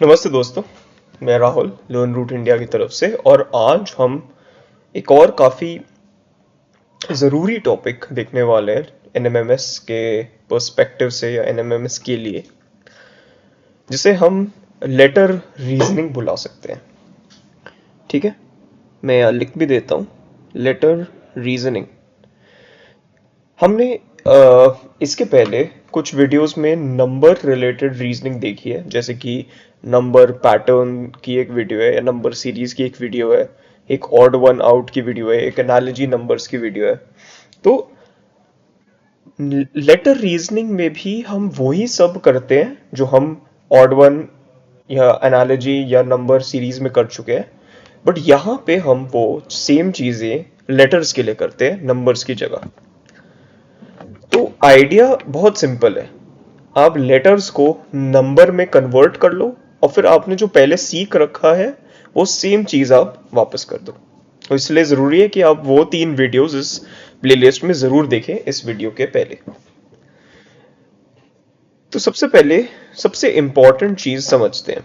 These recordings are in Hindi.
नमस्ते दोस्तों, मैं राहुल लर्न रूट इंडिया की तरफ से। और आज हम एक और काफ़ी ज़रूरी टॉपिक देखने वाले हैं एनएमएमएस के पर्सपेक्टिव से या एनएमएमएस के लिए, जिसे हम लेटर रीजनिंग बुला सकते हैं। ठीक है, मैं यहाँ लिख भी देता हूँ, लेटर रीजनिंग। हमने इसके पहले कुछ वीडियोस में नंबर रिलेटेड रीजनिंग देखी है, जैसे कि नंबर पैटर्न की एक वीडियो है या नंबर सीरीज की एक वीडियो है, एक ऑड वन आउट की वीडियो है, एक एनालॉजी नंबर्स की वीडियो है। तो लेटर रीजनिंग में भी हम वही सब करते हैं जो हम ऑड वन या एनालॉजी या नंबर सीरीज में कर चुके हैं, बट यहाँ पे हम वो सेम चीजें लेटर्स के लिए करते हैं नंबर्स की जगह। तो आइडिया बहुत सिंपल है, आप लेटर्स को नंबर में कन्वर्ट कर लो और फिर आपने जो पहले सीख रखा है वो सेम चीज आप वापस कर दो। तो इसलिए जरूरी है कि आप वो 3 वीडियोस इस प्लेलिस्ट में जरूर देखें इस वीडियो के पहले। तो सबसे पहले सबसे इंपॉर्टेंट चीज समझते हैं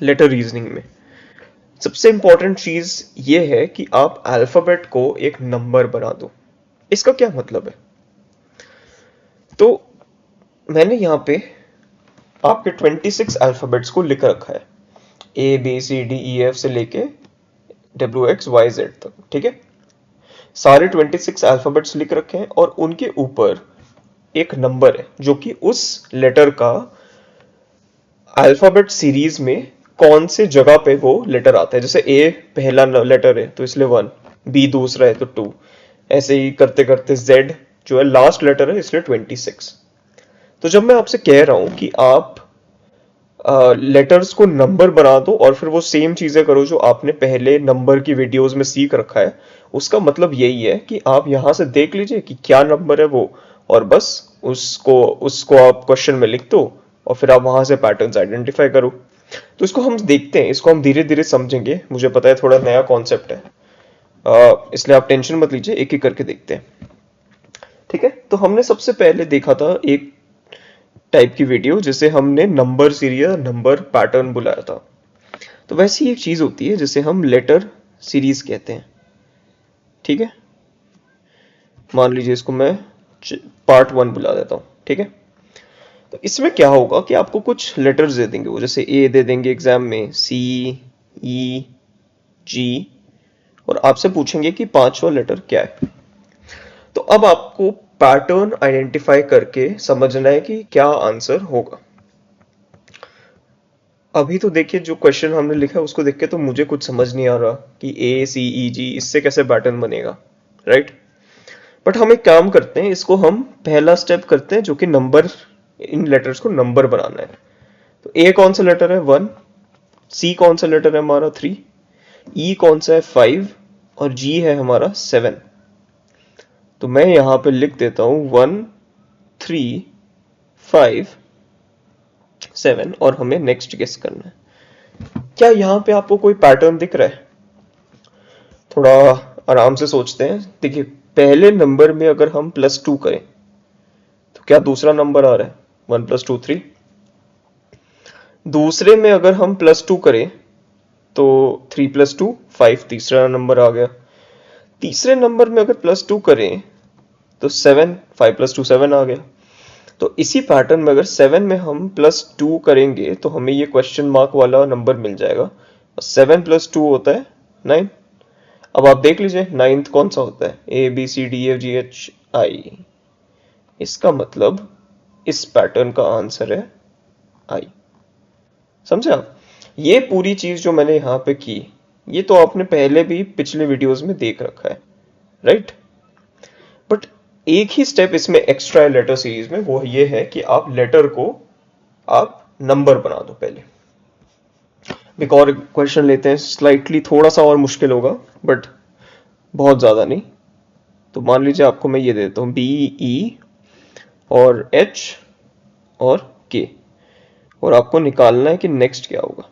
लेटर रीजनिंग में। सबसे इंपॉर्टेंट चीज ये है कि आप अल्फाबेट को एक नंबर बना दो। इसका क्या मतलब है? तो मैंने यहाँ पे आपके 26 अल्फाबेट्स को लिख रखा है, A B C D E F से लेके डब्ल्यू एक्स वाई जेड तक। ठीक है, सारे 26 अल्फाबेट्स लिख रखे हैं और उनके ऊपर एक नंबर है जो कि उस लेटर का अल्फाबेट सीरीज में कौन से जगह पे वो लेटर आता है। जैसे ए पहला लेटर है तो इसलिए 1, बी दूसरा है तो 2, ऐसे ही करते करते जेड जो है लास्ट लेटर है इसलिए 26। तो जब मैं आपसे कह रहा हूं कि आप लेटर्स को नंबर बना दो और फिर वो सेम चीजें करो जो आपने पहले नंबर की वीडियोस में सीख रखा है, उसका मतलब यही है कि आप यहां से देख लीजिए कि क्या नंबर है वो, और बस उसको उसको आप क्वेश्चन में लिख दो और फिर आप वहां से पैटर्न्स आइडेंटिफाई करो। तो इसको हम देखते हैं, इसको हम धीरे धीरे समझेंगे। मुझे पता है थोड़ा नया कॉन्सेप्ट है, इसलिए आप टेंशन मत लीजिए, एक एक करके देखते हैं। ठीक है, तो हमने सबसे पहले देखा था एक टाइप की वीडियो जिसे हमने नंबर सीरीज नंबर पैटर्न बुलाया था। तो वैसी एक चीज होती है जिसे हम लेटर सीरीज कहते हैं। ठीक है, मान लीजिए इसको मैं पार्ट 1 बुला देता हूं। ठीक है, तो इसमें क्या होगा कि आपको कुछ लेटर्स दे देंगे वो, जैसे ए दे देंगे एग्जाम में, सी, ई, जी, और आपसे पूछेंगे कि पांचवा लेटर क्या है। तो अब आपको पैटर्न आइडेंटिफाई करके समझना है कि क्या आंसर होगा। अभी तो देखिए जो क्वेश्चन हमने लिखा है उसको देख के तो मुझे कुछ समझ नहीं आ रहा कि ए सी ई जी इससे कैसे पैटर्न बनेगा, राइट? बट हम एक काम करते हैं, इसको हम पहला स्टेप करते हैं जो कि नंबर, इन लेटर्स को नंबर बनाना है। तो ए कौन सा लेटर है? 1, सी कौन सा लेटर है हमारा? 3, ई कौन सा है? 5, और जी है हमारा 7। तो मैं यहां पे लिख देता हूं 1 3 5 7 और हमें नेक्स्ट गेस करना है। क्या यहां पे आपको कोई पैटर्न दिख रहा है? थोड़ा आराम से सोचते हैं। देखिए, पहले नंबर में अगर हम +2 करें तो क्या दूसरा नंबर आ रहा है? 1 + 2 3। दूसरे में अगर हम +2 करें तो 3 + 2 5, तीसरा नंबर आ गया। तीसरे नंबर में अगर +2 करें तो 7, 5 + 2 7 आ गया। तो इसी पैटर्न में अगर 7 में हम +2 करेंगे तो हमें ये क्वेश्चन मार्क वाला नंबर मिल जाएगा, और 7 + 2 होता है 9। अब आप देख लीजिए 9th कौन सा होता है? A B C D F G H I. इसका मतलब इस पैटर्न का आंसर है आई। समझे आप? ये पूरी चीज जो मैंने यहां पे की, ये तो आपने पहले भी पिछले वीडियोस में देख रखा है, राइट? बट एक ही स्टेप इसमें एक्स्ट्रा है लेटर सीरीज में, वो ये है कि आप लेटर को आप नंबर बना दो पहले। एक और क्वेश्चन लेते हैं, स्लाइटली थोड़ा सा और मुश्किल होगा बट बहुत ज्यादा नहीं। तो मान लीजिए आपको मैं ये देता हूं बी ई और एच और के, और आपको निकालना है कि नेक्स्ट क्या होगा।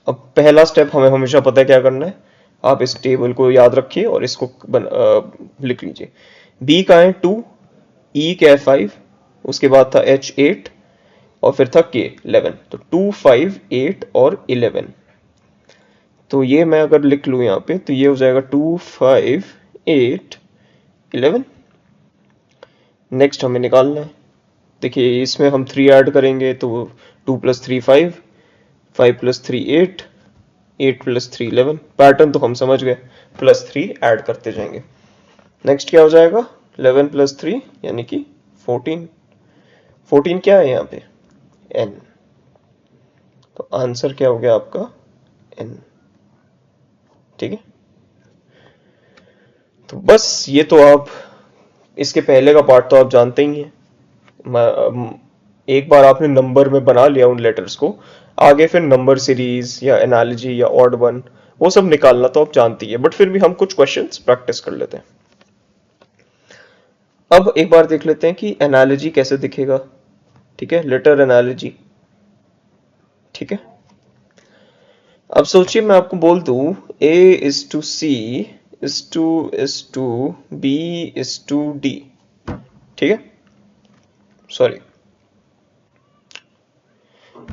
अब पहला स्टेप हमें हमेशा पता है क्या करना है, आप इस टेबल को याद रखिए और इसको लिख लीजिए। बी का है 2, ई का है 5, उसके बाद था एच 8, और फिर था के 11, तो 2, 5, 8 और 11। तो ये मैं अगर लिख लूँ यहाँ पे तो ये हो जाएगा 2, 5, 8, 11। नेक्स्ट हमें निकालना है। देखिए इसमें हम 3 ऐड करेंगे तो 2 + 3 5, 5 + 3 8, 8 + 3 11। पैटर्न तो हम समझ गए, +3 ऐड करते जाएंगे। नेक्स्ट क्या हो जाएगा, 11 + 3 यानी कि 14। 14 क्या है यहाँ पे, n। तो आंसर क्या हो गया आपका, n। ठीक है, तो बस ये तो आप इसके पहले का पार्ट तो आप जानते ही हैं। एक बार आपने नंबर में बना लिया उन लेटर्स को, आगे फिर नंबर सीरीज या एनालॉजी या ऑड वन वो सब निकालना तो आप जानती है, बट फिर भी हम कुछ क्वेश्चंस प्रैक्टिस कर लेते हैं। अब एक बार देख लेते हैं कि एनालॉजी कैसे दिखेगा। ठीक है, लेटर एनालॉजी। ठीक है, अब सोचिए मैं आपको बोल दूं A:C is to B is to D। ठीक है, sorry,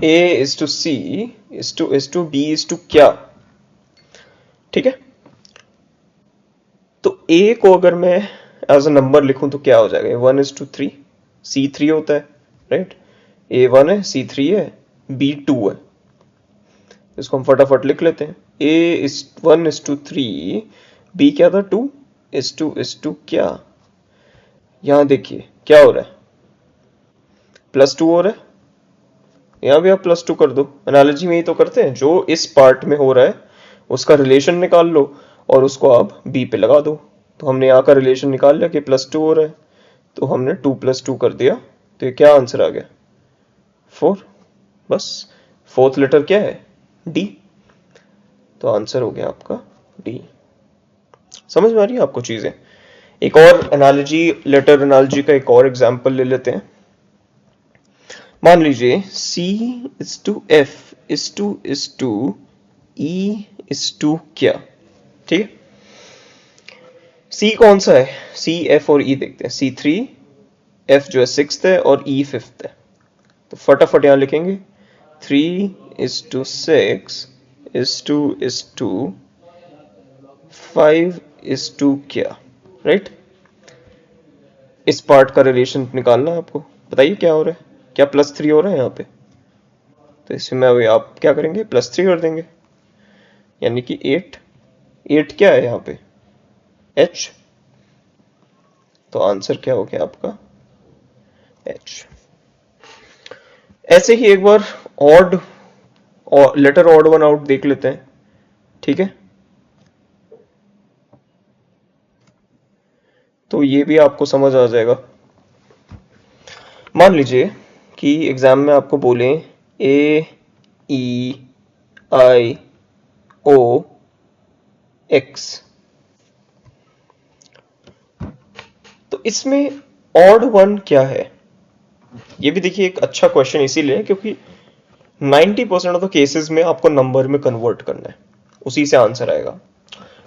A:C is to B is to क्या। ठीक है, तो A को अगर मैं एज अ नंबर लिखूं तो क्या हो जाएगा, 1:3। C3 होता है, राइट। A1 है, C3 है, B2 है। इसको हम फटाफट लिख लेते हैं। A1:3, B क्या था, 2:2 क्या। यहां देखिए क्या हो रहा है, +2 हो रहा है। यहां भी आप +2 कर दो। एनालॉजी में ही तो करते हैं, जो इस पार्ट में हो रहा है उसका रिलेशन निकाल लो और उसको आप B पे लगा दो। तो हमने यहाँ का रिलेशन निकाल लिया कि +2 हो रहा है, तो हमने 2 + 2 कर दिया, तो ये क्या आंसर आ गया, 4। बस फोर्थ लेटर क्या है, D। तो आंसर हो गया आपका D। समझ में आ रही है आपको चीजें। एक और एनालॉजी, लेटर एनालॉजी का एक और एग्जांपल ले लेते हैं। मान लीजिए C:F is to E क्या। ठीक है, C कौन सा है, C, F और E देखते हैं। C3, F जो है 6th है और E 5th है। तो फटाफट यहां लिखेंगे 3:6 is to 5:2 क्या, राइट। इस पार्ट का रिलेशन निकालना है आपको। बताइए क्या हो रहा है, क्या +3 हो रहा है यहाँ पे। तो इसमें अभी आप क्या करेंगे, +3 कर देंगे, यानी कि 8। 8 क्या है यहाँ पे, H। तो आंसर क्या हो गया आपका, H। ऐसे ही एक बार odd letter odd one out देख लेते हैं। ठीक है, तो ये भी आपको समझ आ जाएगा। मान लीजिए कि एग्जाम में आपको बोले AEIOX, तो इसमें ऑड वन क्या है। ये भी देखिए एक अच्छा क्वेश्चन इसीलिए क्योंकि 90% ऑफ द केसेस में आपको नंबर में कन्वर्ट करना है, उसी से आंसर आएगा।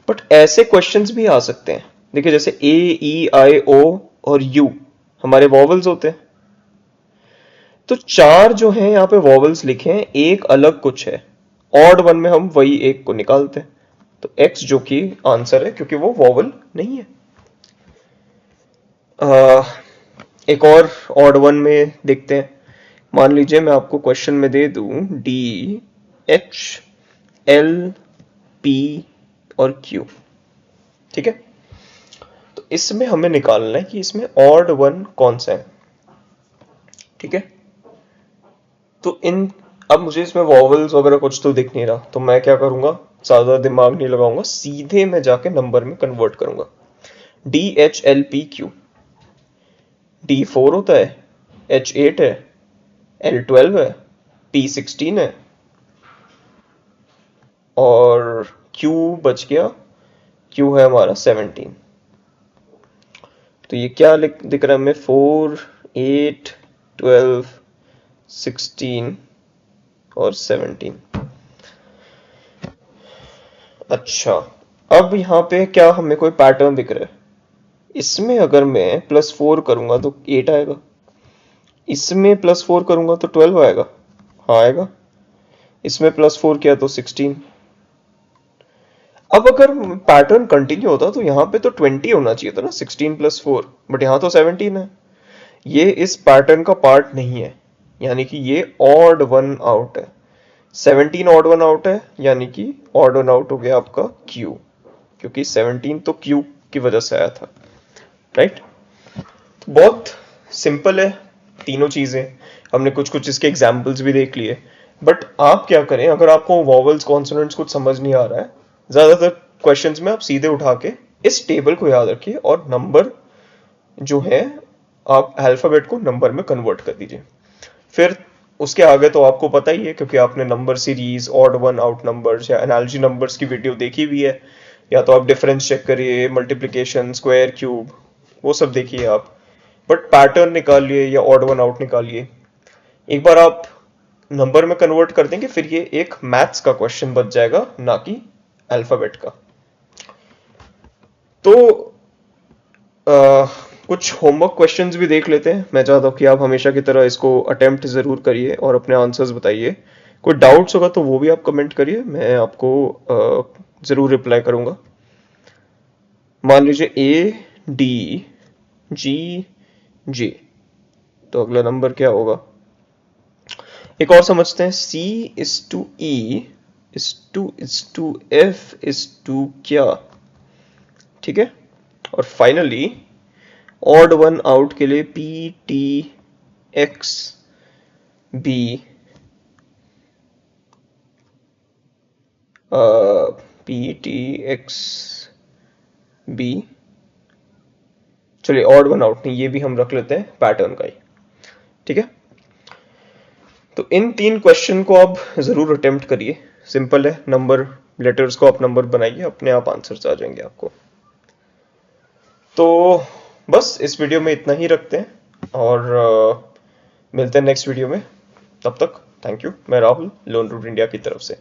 बट ऐसे क्वेश्चंस भी आ सकते हैं, देखिए जैसे A, E, I, O और U हमारे वॉवल्स होते हैं। तो 4 जो हैं यहाँ पे वॉवल्स लिखे हैं, एक अलग कुछ है। ऑड वन में हम वही एक को निकालते हैं, तो X जो कि आंसर है क्योंकि वो वॉवल नहीं है। एक और ऑड वन में देखते हैं। मान लीजिए मैं आपको क्वेश्चन में दे दूं D, H, L, P और Q। ठीक है, तो इसमें हमें निकालना है कि इसमें ऑड वन कौन सा है। ठीक है, तो अब मुझे इसमें वॉवल्स वगैरह कुछ तो दिख नहीं रहा, तो मैं क्या करूंगा, ज्यादा दिमाग नहीं लगाऊंगा, सीधे मैं जाके नंबर में कन्वर्ट करूंगा। D, H, L, P, Q। D4 होता है, H8 है, L12 है, P16 है और Q बच गया, Q है हमारा 17। तो ये क्या दिख रहा है हमें, 4, 8, 12, 16 और 17। अच्छा, अब यहाँ पे क्या हमें कोई पैटर्न दिख रहा है। इसमें अगर मैं +4 करूंगा तो 8 आएगा, इसमें +4 करूंगा तो 12 आएगा। हाँ आएगा। इसमें +4 किया तो 16। अब अगर पैटर्न कंटिन्यू होता तो यहाँ पे तो 20 होना चाहिए था ना, 16 + 4, बट यहाँ तो 17 है। ये इस पैटर्न का पार्ट नहीं है, यानी कि ये ऑड वन आउट है। 17 ऑड वन आउट है, यानी कि ऑड वन आउट हो गया आपका Q, क्योंकि 17 तो Q की वजह से आया था, राइट। तो बहुत सिंपल है तीनों चीजें। हमने कुछ कुछ इसके एग्जाम्पल्स भी देख लिए। बट आप क्या करें, अगर आपको वॉवल्स कॉन्सोनेंट्स कुछ समझ नहीं आ रहा है, ज्यादातर क्वेश्चंस में आप सीधे उठा के इस टेबल को याद रखिए और नंबर जो है आप अल्फाबेट को नंबर में कन्वर्ट कर दीजिए। फिर उसके आगे तो आपको पता ही है, क्योंकि आपने number series, odd one out numbers या एनालॉजी नंबर्स की वीडियो देखी हुई है। या तो आप डिफरेंस चेक करिए, मल्टीप्लिकेशन, स्क्वायर, क्यूब, वो सब देखिए आप। बट पैटर्न निकालिए या ऑड वन आउट निकालिए। एक बार आप नंबर में कन्वर्ट कर देंगे, फिर ये एक मैथ्स का क्वेश्चन बच जाएगा, ना कि अल्फाबेट का। तो कुछ होमवर्क क्वेश्चंस भी देख लेते हैं। मैं चाहता हूँ कि आप हमेशा की तरह इसको अटेम्प्ट जरूर करिए और अपने आंसर्स बताइए। कोई डाउट्स होगा तो वो भी आप कमेंट करिए, मैं आपको जरूर रिप्लाई करूंगा। मान लीजिए ADGJ, तो अगला नंबर क्या होगा। एक और समझते हैं, C/E/F/क्या, ठीक है। और फाइनली ऑड वन आउट के लिए PTXB, PTXB, चलिए ऑड वन आउट नहीं, ये भी हम रख लेते हैं पैटर्न का ही, ठीक है। तो इन 3 क्वेश्चन को आप जरूर अटेम्प्ट करिए। सिंपल है, नंबर लेटर्स को आप नंबर बनाइए, अपने आप आंसर्स आ जाएंगे आपको। तो बस इस वीडियो में इतना ही रखते हैं और मिलते हैं नेक्स्ट वीडियो में। तब तक थैंक यू। मैं राहुल, लोन रूट इंडिया की तरफ से।